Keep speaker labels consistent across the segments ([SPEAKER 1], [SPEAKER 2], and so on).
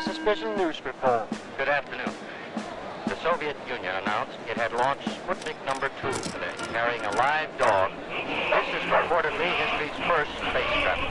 [SPEAKER 1] suspicion news report.
[SPEAKER 2] Good afternoon. The Soviet Union announced it had launched Sputnik number 2 today, carrying a live dog. This is reportedly history's first space travel.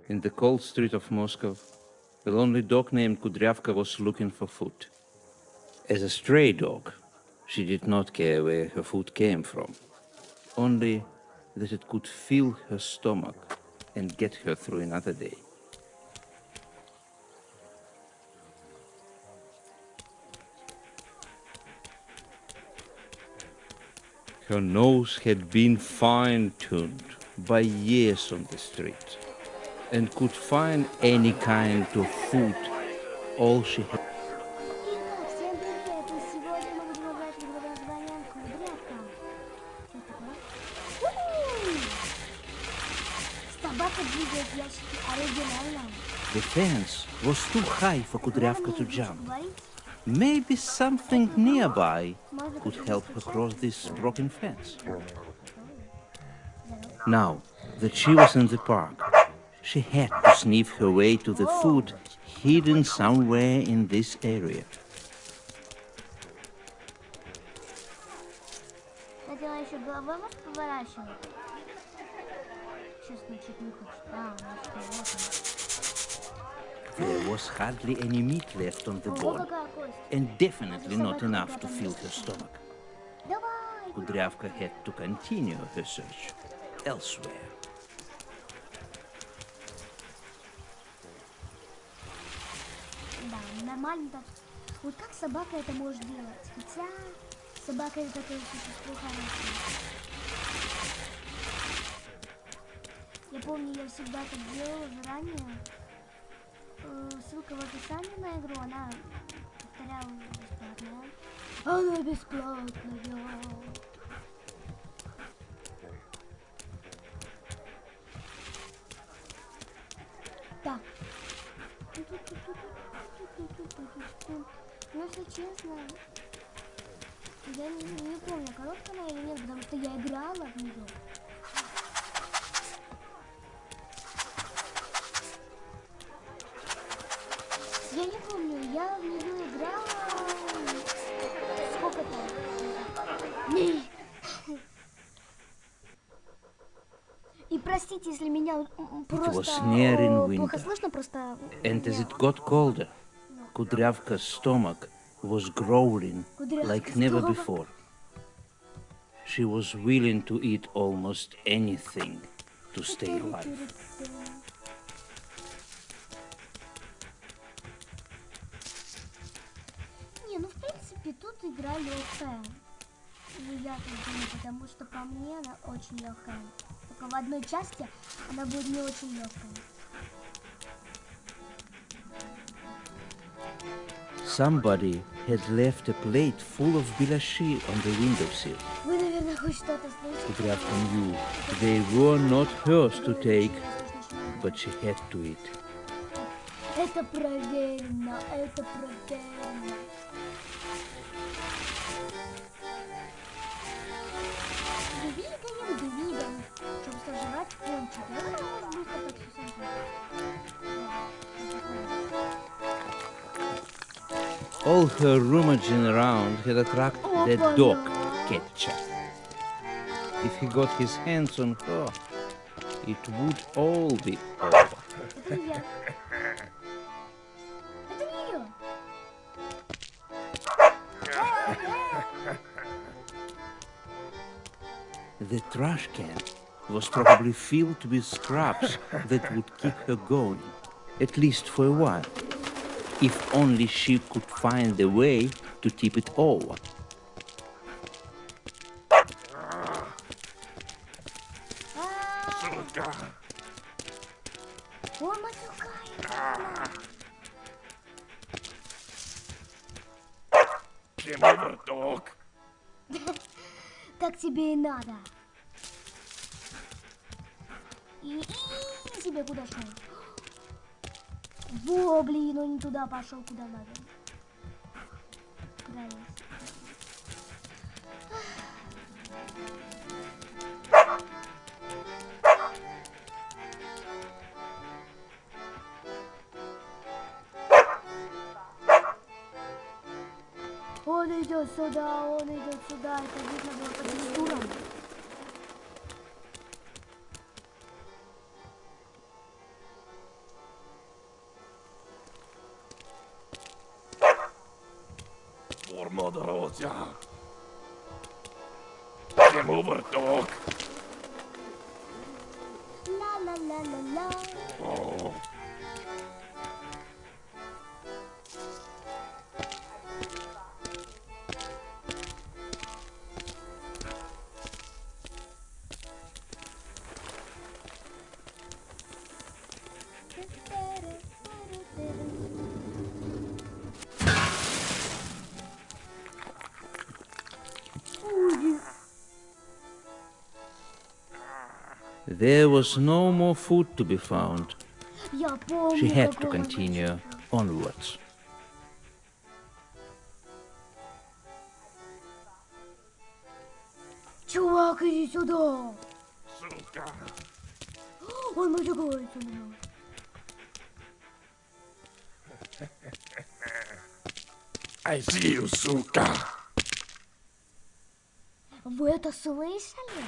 [SPEAKER 3] In the cold street of Moscow, a lonely dog named Kudryavka was looking for food. As a stray dog, she did not care where her food came from, only that it could fill her stomach and get her through another day. Her nose had been fine-tuned by years on the street, and could find any kind of food. All she had.
[SPEAKER 4] Итак, всем привет! И сегодня мы будем играть в игру под названием Кудрявка. Что это такое? У-у-у! Собака двигает ящики оригинально.
[SPEAKER 3] The fence was too high for Kudryavka to jump. Maybe something nearby could help her cross this broken fence. Now that she was in the park, she had to sniff her way to the food hidden somewhere in this area.
[SPEAKER 4] Кстати, она еще головой может поворачивать. Сейчас начать не хочет.
[SPEAKER 3] There was hardly any meat left on the bone, and definitely not enough to fill her stomach.
[SPEAKER 4] Давай!
[SPEAKER 3] Kudryavka had to continue her search elsewhere.
[SPEAKER 4] Да, нормально так. Вот как собака это может делать? Хотя собака это такое существо хорошее. Я помню, я всегда так делала заранее. Ссылка в описании на игру, она повторяла бесплатная. Она бесплатная. Так. Ну, если честно, я не помню, короткая она или нет, потому что я играла в нее. Я не помню, я в нее играла... Сколько там? И простите, если меня просто плохо слышно, просто...
[SPEAKER 3] And as it got colder, Kudryavka's stomach was growling like never before. She was willing to eat almost anything to stay alive.
[SPEAKER 4] Не, ну в принципе тут игра легкая. Ну я так думаю, потому что по мне она очень легкая. Только в одной части она будет не очень легкая.
[SPEAKER 3] Somebody had left a plate full of bilashi on the windowsill.
[SPEAKER 4] Вы, наверное, хоть что-то слышите?
[SPEAKER 3] Kudryavka knew they were not hers to take, but she had to eat.
[SPEAKER 4] Это проверено, это проверено. Двигаем, чтобы сожрать кончик. Я думаю, может быстро так все сожрать.
[SPEAKER 3] All her rummaging around had attracted that dog, Ketchup. If he got his hands on her, it would all be over.
[SPEAKER 4] Это не я. Это не я.
[SPEAKER 3] The trash can was probably filled with scraps that would keep her going, at least for a while, if only she could find a way to tip it over.
[SPEAKER 4] Ой, матюкай. Так тебе и надо. И себе куда шел. Во, блин, он не туда пошел, куда надо. Куда есть? Он идет сюда, это видно было по текстурам.
[SPEAKER 1] Game over, dog.
[SPEAKER 4] Ла-ла-ла-ла-ла.
[SPEAKER 1] Oh.
[SPEAKER 3] There was no more food to be found.
[SPEAKER 4] Я помню,
[SPEAKER 3] She had to
[SPEAKER 4] какого
[SPEAKER 3] continue onwards.
[SPEAKER 4] Чувак, иди сюда.
[SPEAKER 1] Сука.
[SPEAKER 4] Он матюкается на нас.
[SPEAKER 1] I see you, сука.
[SPEAKER 4] Вы это слышали?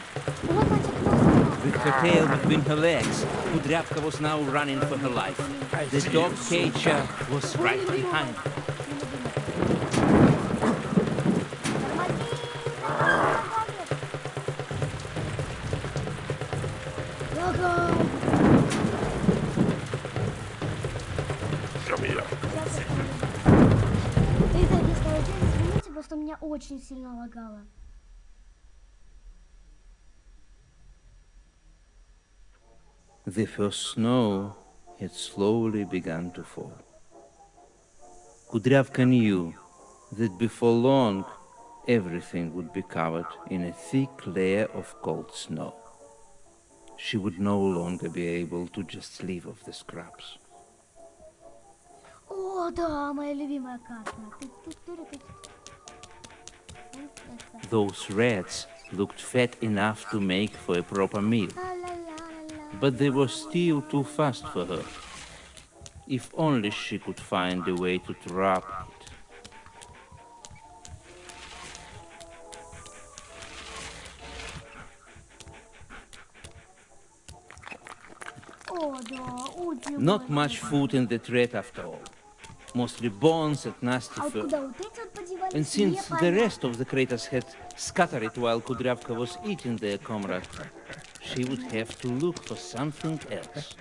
[SPEAKER 4] Вот матюкнулся.
[SPEAKER 3] With her tail between her legs, Kudryavka was now running for her life. The dog catcher was right behind her.
[SPEAKER 1] Show me up.
[SPEAKER 4] Ребята, извините, просто меня очень сильно лагало.
[SPEAKER 3] The first snow had slowly begun to fall. Kudryavka knew that before long everything would be covered in a thick layer of cold snow. She would no longer be able to just live off the scraps.
[SPEAKER 4] О, да, моя любимая карта.
[SPEAKER 3] Those rats looked fat enough to make for a proper meal, but they were still too fast for her. If only she could find a way to trap it.
[SPEAKER 4] О, да, очень
[SPEAKER 3] Not
[SPEAKER 4] много.
[SPEAKER 3] much food in the threat after all. Mostly bones and nasty
[SPEAKER 4] А вот
[SPEAKER 3] fur.
[SPEAKER 4] куда вот эти вот подевались?
[SPEAKER 3] And since the
[SPEAKER 4] Непонятно.
[SPEAKER 3] rest of the craters had scattered while Kudryavka was eating their comrade, she would have to look for something else.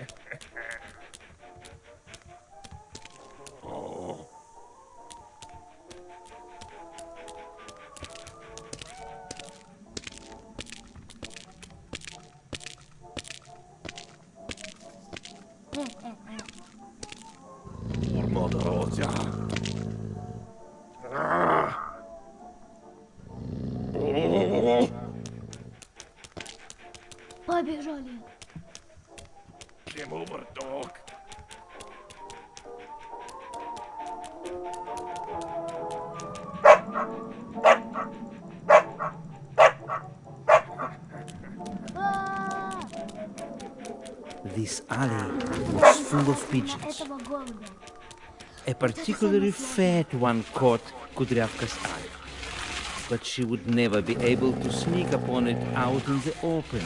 [SPEAKER 1] Мордоротя.
[SPEAKER 4] Побежали.
[SPEAKER 1] Game over, dog.
[SPEAKER 4] А,
[SPEAKER 3] This alley was full of pigeons.
[SPEAKER 4] этого голубя.
[SPEAKER 3] A particularly fat one caught Kudryavka's eye. But she would never be able to sneak upon it out in the open.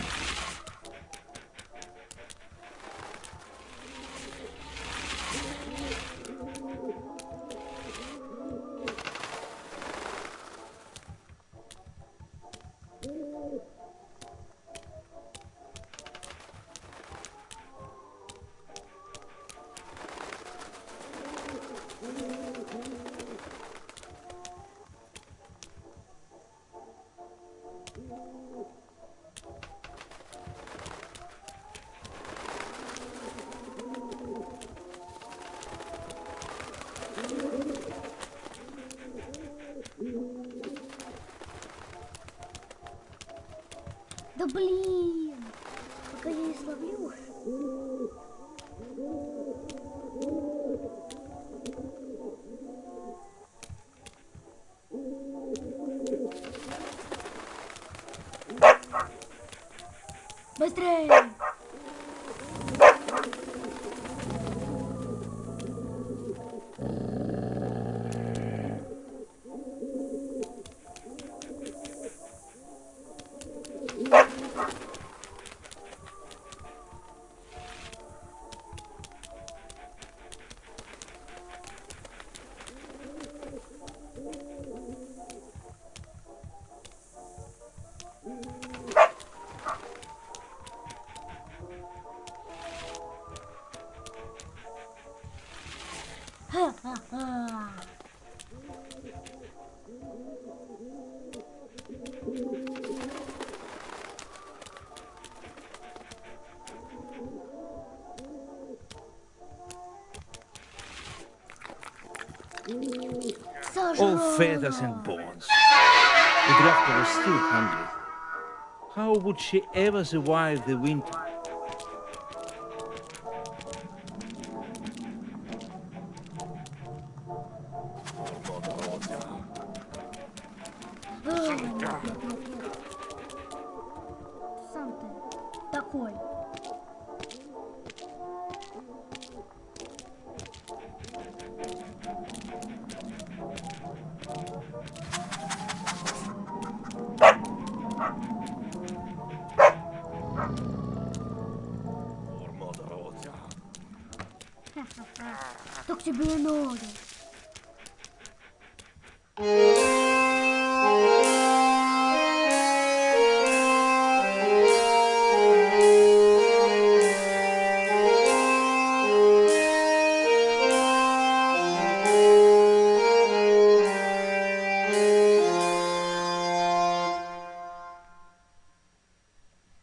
[SPEAKER 4] Да блин! Только я и словлю. Быстрее! Ха-ха-ха!
[SPEAKER 3] All feathers and bones. Kudryavka was still hungry. How would she ever survive the winter?
[SPEAKER 1] Сука.
[SPEAKER 4] Сам ты такой. Так тебе и надо.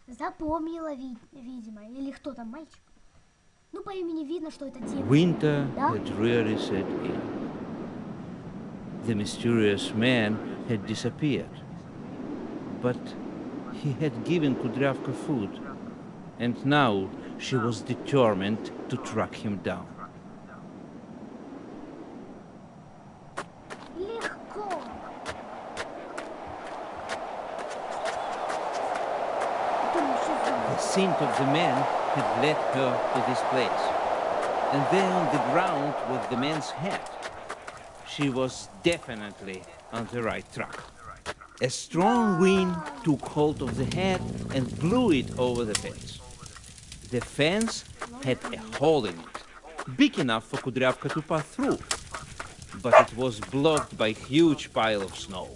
[SPEAKER 4] Запомнила, видимо. Или кто там, мальчик? Ну, по имени видно, что это девочка.
[SPEAKER 3] Winter
[SPEAKER 4] Да?
[SPEAKER 3] had really set in. The mysterious man had disappeared. But he had given Kudryavka food, and now she was determined to track him down.
[SPEAKER 4] Легко.
[SPEAKER 3] The scent of the man had led her to this place. And there on the ground was the man's head. She was definitely on the right track. A strong wind took hold of the head and blew it over the fence. The fence had a hole in it, big enough for Kudryavka to pass through, but it was blocked by a huge pile of snow.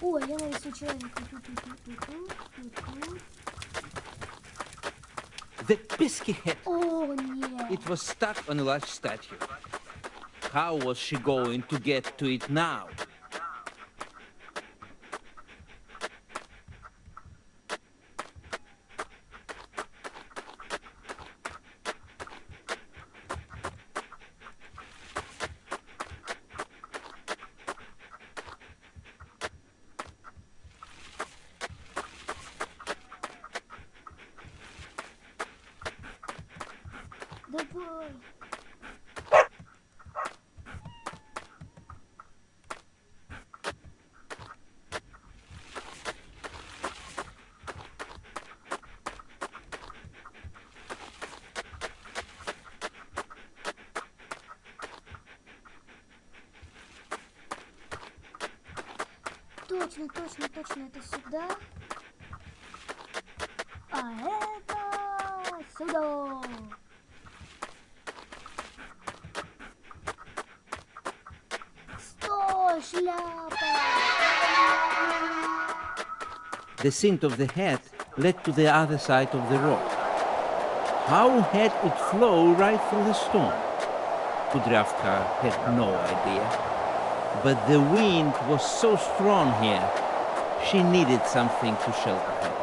[SPEAKER 4] Ой, я нарисую человека.
[SPEAKER 3] That pesky head,
[SPEAKER 4] О, нет.
[SPEAKER 3] it was stuck on a large statue. How was she going to get to it now?
[SPEAKER 4] Давай. Точно, точно, точно, это сюда. А это сюда. Стой, шляпа.
[SPEAKER 3] The scent of the hat led to the other side of the rock. How had it flow right through the storm? Kudryavka had no idea. But the wind was so strong here, she needed something to shelter her.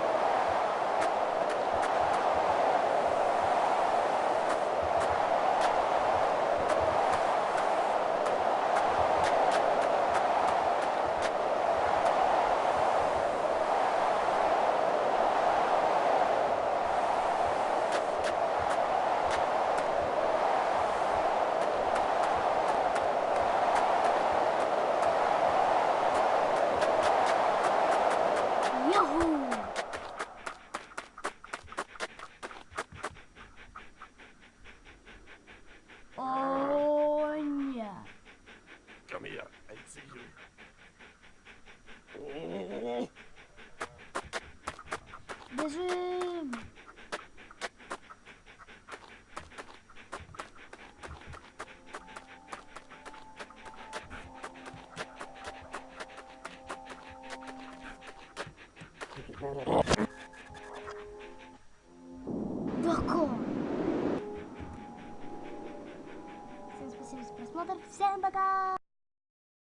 [SPEAKER 4] Доко. Всем спасибо за просмотр. Всем пока.